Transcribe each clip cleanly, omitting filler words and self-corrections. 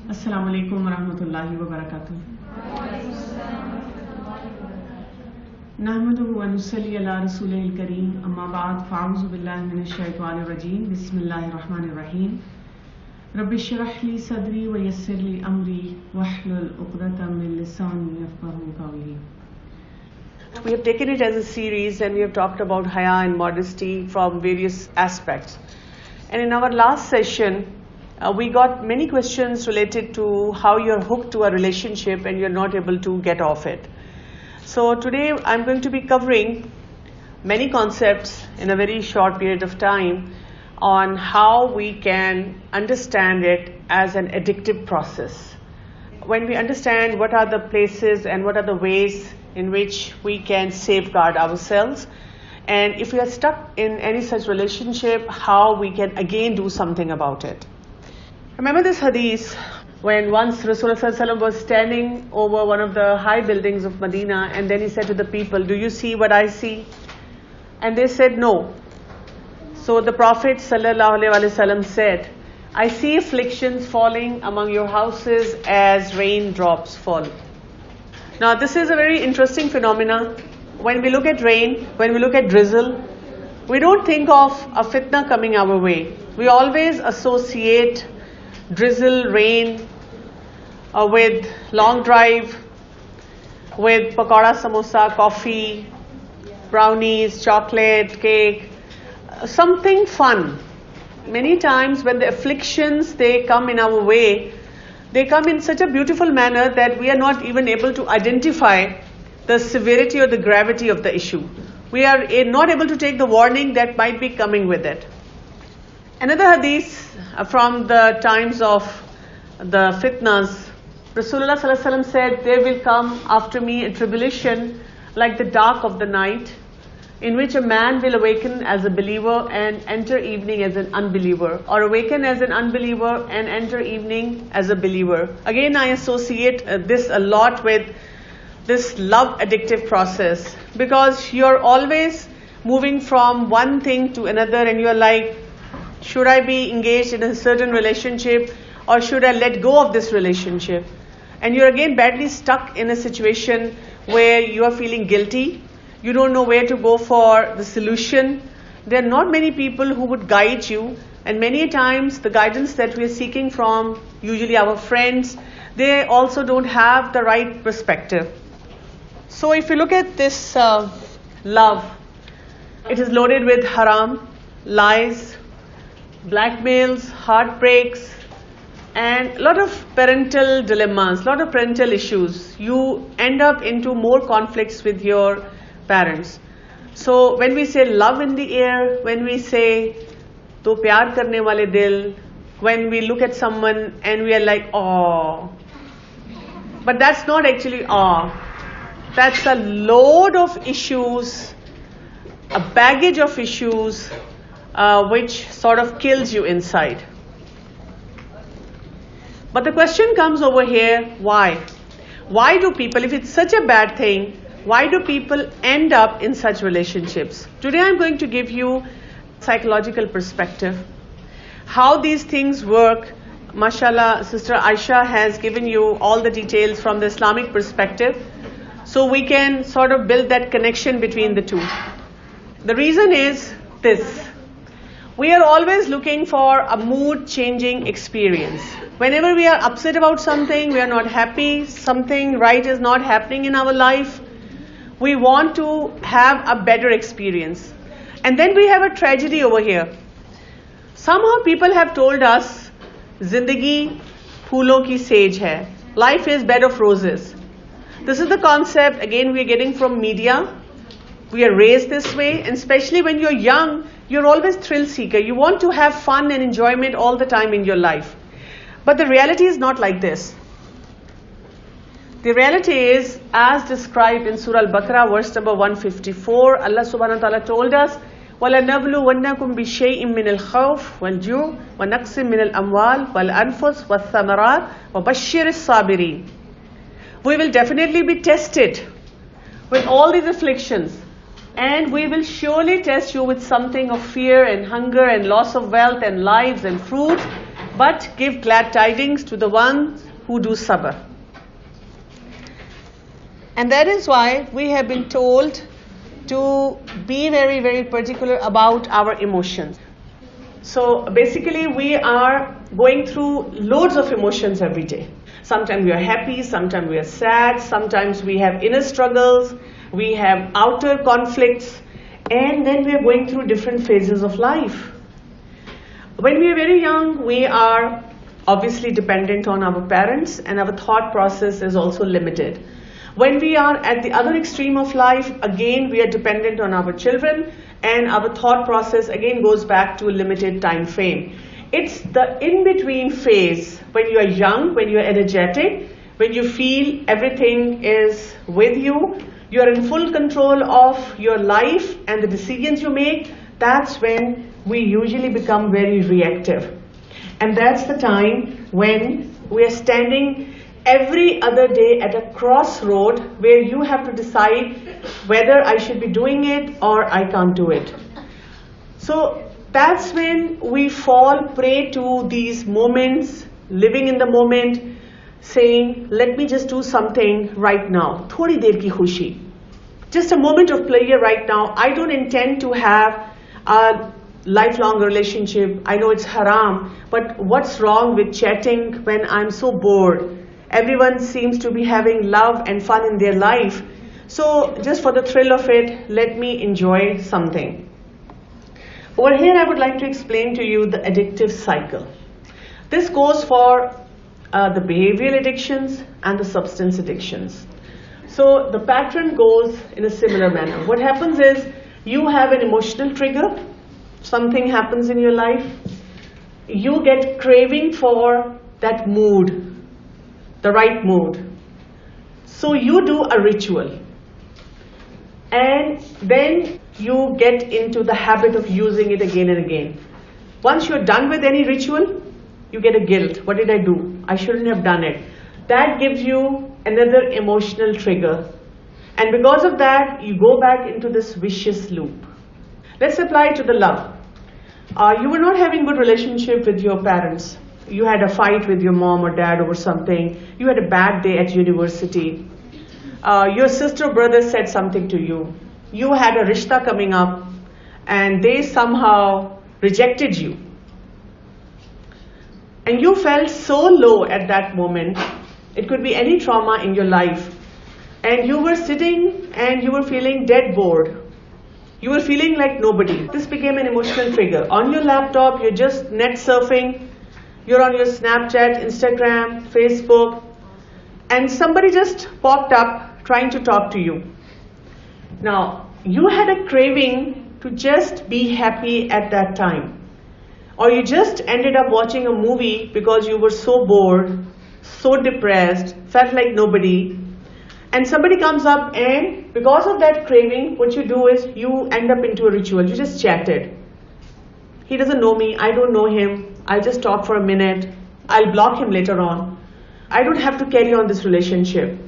Assalamu alaikum wa rahmatullahi wa barakatuh. Nahmaduhu wa nusalli ala rasulihil kareem, amma ba'd, fa'auzu billahi minash shaitanir rajeem, bismillahir rahmanir rahim. Rabbi shrah li sadri wa yassir li amri wahlul 'uqdatam min lisani yafqahu qawli. We have taken it as a series and we have talked about haya and modesty from various aspects. And in our last session, we got many questions related to how you're hooked to a relationship and you're not able to get off it. So today I'm going to be covering many concepts in a very short period of time on how we can understand it as an addictive process. When we understand what are the places and what are the ways in which we can safeguard ourselves, and if we are stuck in any such relationship, how we can again do something about it. Remember this hadith when once Rasulullah was standing over one of the high buildings of Medina, and then he said to the people, "Do you see what I see?" And they said no. So the Prophet ﷺ said, "I see afflictions falling among your houses as raindrops fall." Now this is a very interesting phenomenon. When we look at rain, when we look at drizzle, we don't think of a fitna coming our way. We always associate drizzle, rain with long drive, with pakora, samosa, coffee, brownies, chocolate, cake, something fun. Many times when the afflictions they come in our way, they come in such a beautiful manner that we are not even able to identify the severity or the gravity of the issue. We are not able to take the warning that might be coming with it. Another hadith from the times of the fitnas, Rasulullah ﷺ said, "There will come after me a tribulation like the dark of the night, in which a man will awaken as a believer and enter evening as an unbeliever, or awaken as an unbeliever and enter evening as a believer." Again, I associate this a lot with this love addictive process, because you're always moving from one thing to another and you're like, should I be engaged in a certain relationship or should I let go of this relationship? And you're again badly stuck in a situation where you are feeling guilty. You don't know where to go for the solution. There are not many people who would guide you, and many times the guidance that we are seeking from usually our friends, they also don't have the right perspective. So if you look at this love, it is loaded with haram, lies, blackmails, heartbreaks, and a lot of parental dilemmas, a lot of parental issues. You end up into more conflicts with your parents. So when we say love in the air, when we say to pyar karne wale dil, when we look at someone and we are like, oh, but that's not actually awe. That's a load of issues, a baggage of issues, which sort of kills you inside. But the question comes over here, why? Why do people, if it's such a bad thing, why do people end up in such relationships? Today I'm going to give you psychological perspective, how these things work. Mashallah, Sister Aisha has given you all the details from the Islamic perspective, so we can sort of build that connection between the two. The reason is this. We are always looking for a mood-changing experience. Whenever we are upset about something, we are not happy, something right is not happening in our life, we want to have a better experience. And then we have a tragedy over here. Somehow people have told us, Zindagi phoolon ki sage hai. Life is bed of roses. This is the concept, again, we are getting from media. We are raised this way, and especially when you're young, you're always thrill seeker. You want to have fun and enjoyment all the time in your life. But the reality is not like this. The reality is, as described in Surah Al-Baqarah, verse number 154, Allah subhanahu wa ta'ala told us, وَلَنَبْلُوَنَّكُمْ بِشَيْءٍ مِّنَ الْخَوْفِ وَالْجُوعِ وَنَقْصٍ مِّنَ الْأَمْوَالِ وَالْأَنفُسِ وَالثَّمَرَاتِ وَبَشِّرِ الصَّابِرِينَ. We will definitely be tested with all these afflictions, and we will surely test you with something of fear and hunger and loss of wealth and lives and fruit. but give glad tidings to the ones who do sabr. And that is why we have been told to be very, very particular about our emotions. So basically we are going through loads of emotions every day. Sometimes we are happy, sometimes we are sad, sometimes we have inner struggles, we have outer conflicts, and then we are going through different phases of life. When we are very young, we are obviously dependent on our parents, and our thought process is also limited. When we are at the other extreme of life, again we are dependent on our children, and our thought process again goes back to a limited time frame. It's the in-between phase when you are young, when you are energetic, when you feel everything is with you, you are in full control of your life and the decisions you make. That's when we usually become very reactive. And that's the time when we are standing every other day at a crossroad where you have to decide whether I should be doing it or I can't do it. So that's when we fall prey to these moments, living in the moment, saying, let me just do something right now. Thodi der ki khushi. Just a moment of pleasure right now. I don't intend to have a lifelong relationship. I know it's haram, but what's wrong with chatting when I'm so bored? Everyone seems to be having love and fun in their life. So just for the thrill of it, let me enjoy something. Over here, I would like to explain to you the addictive cycle. This goes for the behavioral addictions and the substance addictions. So the pattern goes in a similar manner. What happens is you have an emotional trigger. Something happens in your life. You get craving for that mood, the right mood. So you do a ritual. And then you get into the habit of using it again and again. Once you're done with any ritual, you get a guilt. What did I do? I shouldn't have done it. That gives you another emotional trigger. And because of that, you go back into this vicious loop. Let's apply it to the love. You were not having good relationship with your parents. You had a fight with your mom or dad over something. You had a bad day at university. Your sister or brother said something to you. You had a rishta coming up and they somehow rejected you. And you felt so low at that moment. It could be any trauma in your life. And you were sitting and you were feeling dead bored. You were feeling like nobody. This became an emotional trigger. On your laptop, you're just net surfing. You're on your Snapchat, Instagram, Facebook. And somebody just popped up trying to talk to you. Now, you had a craving to just be happy at that time. Or you just ended up watching a movie because you were so bored, so depressed, felt like nobody. And somebody comes up and because of that craving, what you do is you end up into a ritual. You just chatted. He doesn't know me, I don't know him. I'll just talk for a minute. I'll block him later on. I don't have to carry on this relationship.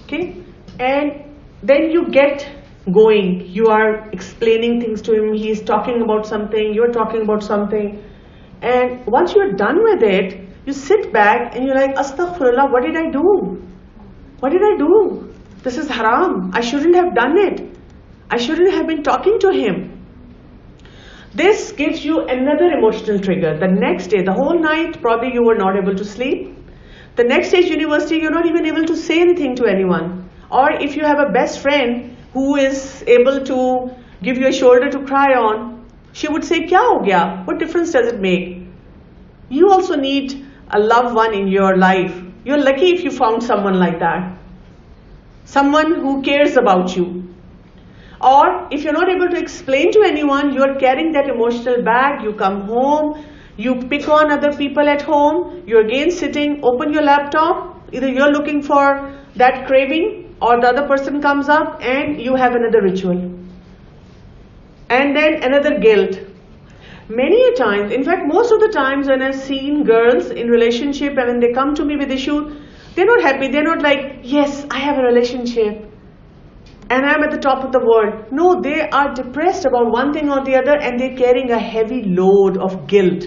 Okay? And then you get going. You are explaining things to him. He's talking about something. You're talking about something. And once you're done with it, you sit back and you're like, Astaghfirullah, what did I do? What did I do? This is haram. I shouldn't have done it. I shouldn't have been talking to him. This gives you another emotional trigger. The next day, the whole night, probably you were not able to sleep. The next day at university, you're not even able to say anything to anyone. Or if you have a best friend who is able to give you a shoulder to cry on, she would say, Kya ho gaya? What difference does it make? You also need a loved one in your life. You're lucky if you found someone like that. Someone who cares about you. Or if you're not able to explain to anyone, you're carrying that emotional bag, you come home, you pick on other people at home, you're again sitting, open your laptop, either you're looking for that craving or the other person comes up and you have another ritual. And then another guilt. Many a times, in fact most of the times when I've seen girls in relationship and when they come to me with issue, they're not happy, they're not like, yes, I have a relationship and I'm at the top of the world. No, they are depressed about one thing or the other and they're carrying a heavy load of guilt.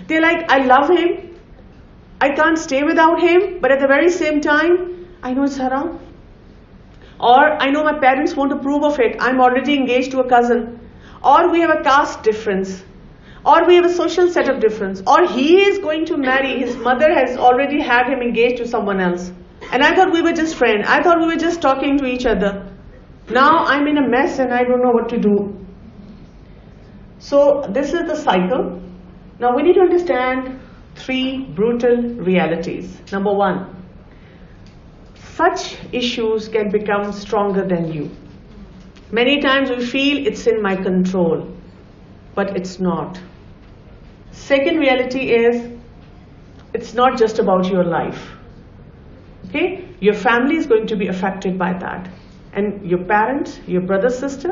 They're like, I love him, I can't stay without him, but at the very same time, I know it's haram. Or I know my parents won't approve of it, I'm already engaged to a cousin. Or we have a caste difference. Or we have a social setup difference. Or he is going to marry, his mother has already had him engaged to someone else. And I thought we were just friends. I thought we were just talking to each other. Now I'm in a mess and I don't know what to do. So this is the cycle. Now we need to understand 3 brutal realities. Number 1, such issues can become stronger than you. Many times we feel it's in my control, but it's not. Second reality is, it's not just about your life. Okay? Your family is going to be affected by that. And your parents, your brother, sister,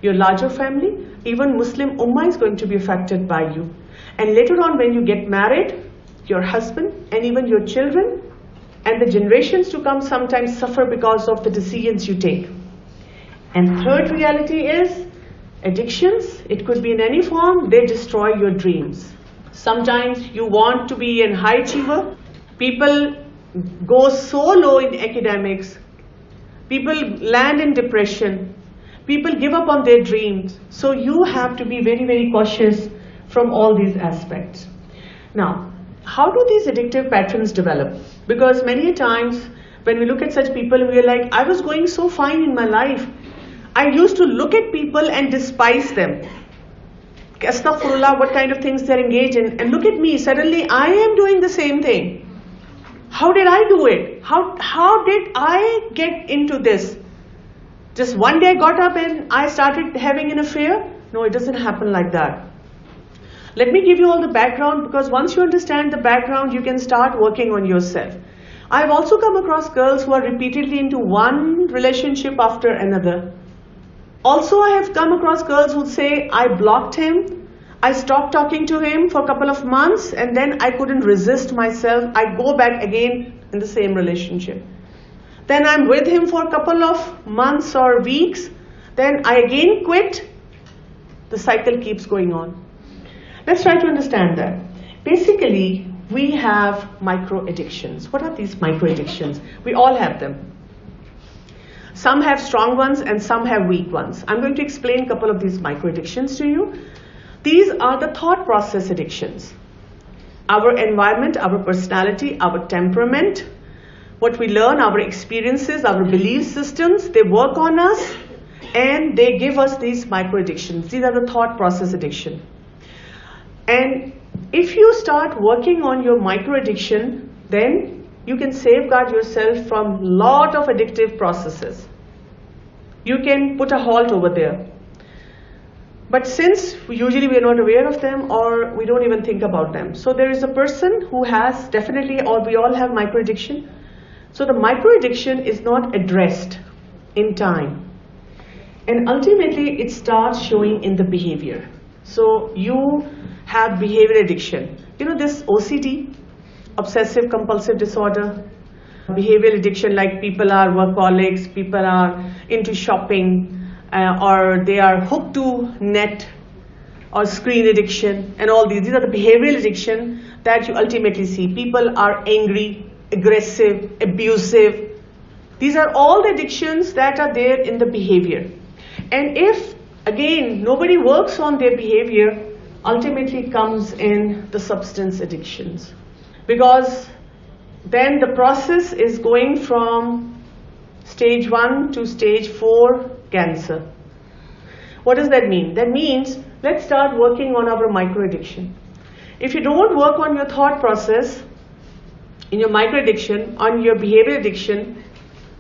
your larger family, even Muslim Ummah is going to be affected by you. And later on when you get married, your husband and even your children and the generations to come sometimes suffer because of the decisions you take. And third reality is, addictions, it could be in any form, they destroy your dreams. Sometimes you want to be a high achiever. People go so low in academics. People land in depression. People give up on their dreams. So you have to be very, very cautious from all these aspects. Now, how do these addictive patterns develop? Because many times when we look at such people, we are like, I was going so fine in my life. I used to look at people and despise them. Astaghfirullah, what kind of things they're engaged in. And look at me, suddenly I am doing the same thing. How did I do it? How did I get into this? Just one day I got up and I started having an affair? No, it doesn't happen like that. Let me give you all the background, because once you understand the background, you can start working on yourself. I've also come across girls who are repeatedly into one relationship after another. Also, I have come across girls who say, I blocked him, I stopped talking to him for a couple of months, and then I couldn't resist myself. I go back again in the same relationship. Then I'm with him for a couple of months or weeks, then I again quit. The cycle keeps going on. Let's try to understand that. Basically, we have micro addictions. What are these micro addictions? We all have them. Some have strong ones and some have weak ones. I'm going to explain a couple of these micro addictions to you. These are the thought process addictions. Our environment, our personality, our temperament, what we learn, our experiences, our belief systems, they work on us and they give us these micro addictions. These are the thought process addiction. And if you start working on your micro addiction, then you can safeguard yourself from lot of addictive processes. You can put a halt over there. But since usually we are not aware of them or we don't even think about them. So there is a person who has definitely, or we all have micro addiction. So the micro addiction is not addressed in time. And ultimately it starts showing in the behavior. So you have behavior addiction. You know this OCD, obsessive compulsive disorder, behavioral addiction, like people are workaholics, people are into shopping, or they are hooked to net or screen addiction and all these. These are the behavioral addiction that you ultimately see. People are angry, aggressive, abusive. These are all the addictions that are there in the behavior. And if, again, nobody works on their behavior, ultimately comes in the substance addictions. Because then the process is going from stage 1 to stage 4 cancer. What does that mean? That means let's start working on our micro addiction. If you don't work on your thought process, in your micro addiction, on your behavior addiction,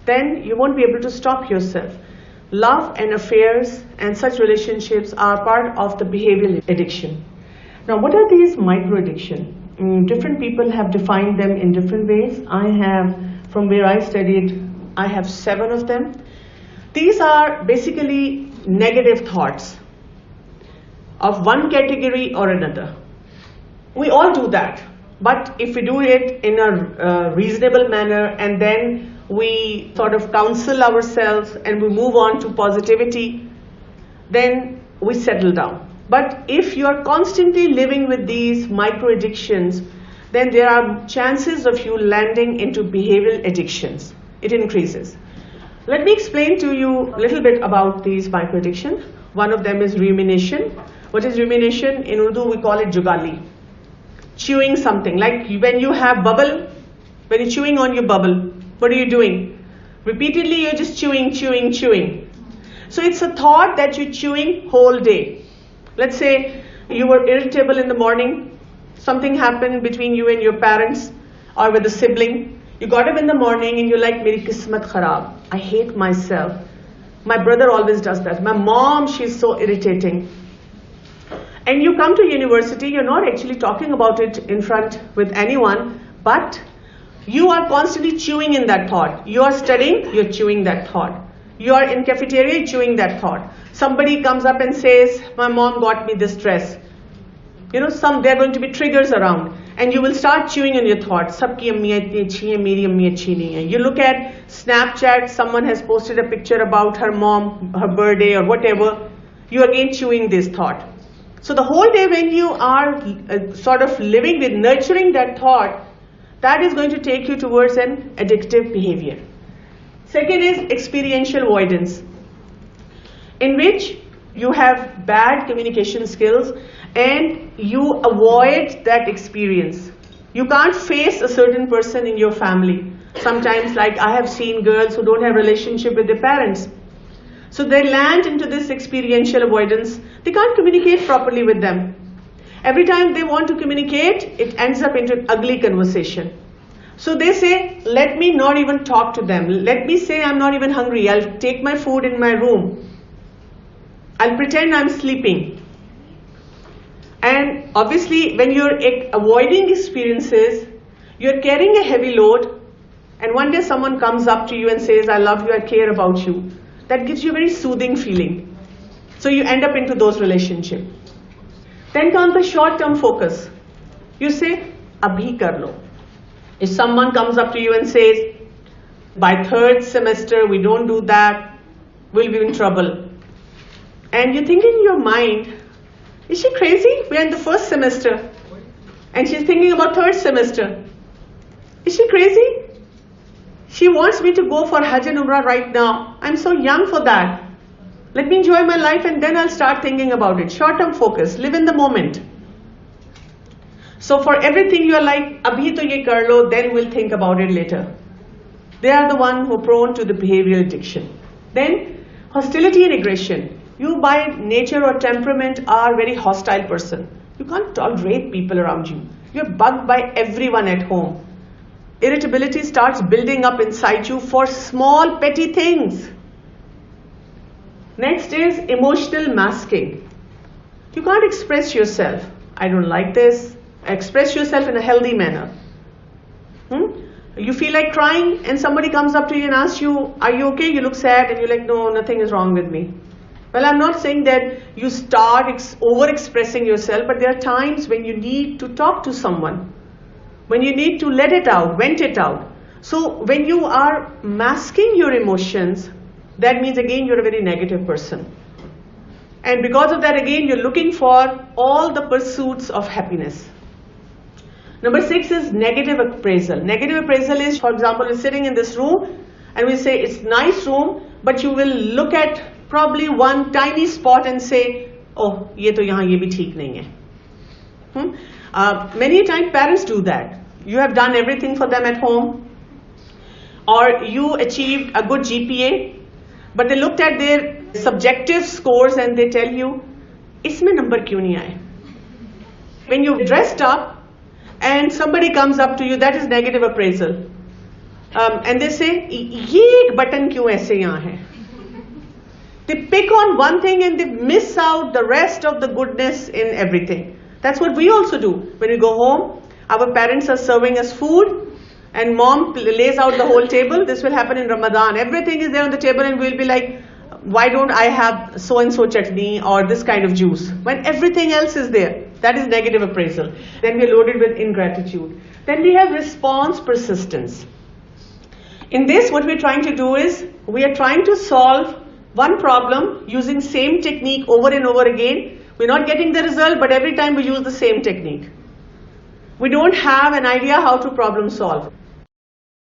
then you won't be able to stop yourself. Love and affairs and such relationships are part of the behavioral addiction. Now, what are these micro addiction? Different people have defined them in different ways. I have, from where I studied, I have 7 of them. These are basically negative thoughts of one category or another. We all do that, but if we do it in a reasonable manner and then we sort of counsel ourselves and we move on to positivity, then we settle down. But if you are constantly living with these micro addictions, then there are chances of you landing into behavioral addictions. It increases. Let me explain to you a little bit about these micro addictions. One of them is rumination. What is rumination? In Urdu we call it jugali. Chewing something, like when you have bubble, when you're chewing on your bubble, what are you doing? Repeatedly you're just chewing. So it's a thought that you're chewing whole day. Let's say you were irritable in the morning, something happened between you and your parents or with a sibling. You got up in the morning and you're like, Meri kismat kharab. I hate myself. My brother always does that. My mom, she's so irritating. And you come to university, you're not actually talking about it in front with anyone, but you are constantly chewing in that thought. You are studying, you're chewing that thought. You are in cafeteria, chewing that thought. Somebody comes up and says, my mom got me this dress. There are going to be triggers around. And you will start chewing on your thoughts. Sabki ammiyan itni achhi hai, meri ammi achhi nahi hai. You look at Snapchat, someone has posted a picture about her mom, her birthday or whatever. You again chewing this thought. So the whole day when you are sort of living with nurturing that thought, that is going to take you towards an addictive behavior. Second is experiential avoidance, in which you have bad communication skills and you avoid that experience. You can't face a certain person in your family. Sometimes, like I have seen girls who don't have relationship with their parents. So they land into this experiential avoidance. They can't communicate properly with them. Every time they want to communicate, it ends up into an ugly conversation. So they say, let me not even talk to them. Let me say I'm not even hungry. I'll take my food in my room. I'll pretend I'm sleeping. And obviously, when you're avoiding experiences, you're carrying a heavy load. And one day someone comes up to you and says, I love you, I care about you. That gives you a very soothing feeling. So you end up into those relationships. Then comes the short-term focus. You say, abhi kar lo. If someone comes up to you and says, by third semester we don't do that, we'll be in trouble. And you think in your mind, is she crazy? We're in the first semester. And she's thinking about third semester. Is she crazy? She wants me to go for Hajj and Umrah right now. I'm so young for that. Let me enjoy my life and then I'll start thinking about it. Short-term focus, live in the moment. So for everything you're like, abhi to ye kar lo, then we'll think about it later. They are the one who are prone to the behavioral addiction. Then hostility and aggression. You by nature or temperament are a very hostile person. You can't tolerate people around you. You're bugged by everyone at home. Irritability starts building up inside you for small petty things. Next is emotional masking. You can't express yourself. I don't like this. Express yourself in a healthy manner. You feel like crying and somebody comes up to you and asks you, are you okay? You look sad and you're like, no, nothing is wrong with me. Well, I'm not saying that you start over-expressing yourself, but there are times when you need to talk to someone. When you need to let it out, vent it out. So when you are masking your emotions, that means again you're a very negative person. And because of that again you're looking for all the pursuits of happiness. Number 6 is negative appraisal. Negative appraisal is, for example, we're sitting in this room and we say it's nice room, but you will look at probably one tiny spot and say, oh, ye to yahan ye bhi theek nahi hai. Many times parents do that. You have done everything for them at home, or you achieved a good GPA, but they looked at their subjective scores and they tell you, isme number kyun nahi aaye? When you've dressed up and somebody comes up to you, that is negative appraisal. And they say, ye ek button kyun aise yahan hai? They pick on one thing and they miss out the rest of the goodness in everything. That's what we also do. When we go home, our parents are serving us food and mom lays out the whole table. This will happen in Ramadan. Everything is there on the table and we'll be like, why don't I have so-and-so chutney or this kind of juice? When everything else is there. That is negative appraisal. Then we are loaded with ingratitude. Then we have response persistence. In this, what we're trying to do is, we are trying to solve one problem using same technique over and over again We're not getting the result, but every time we use the same technique. We don't have an idea how to problem solve.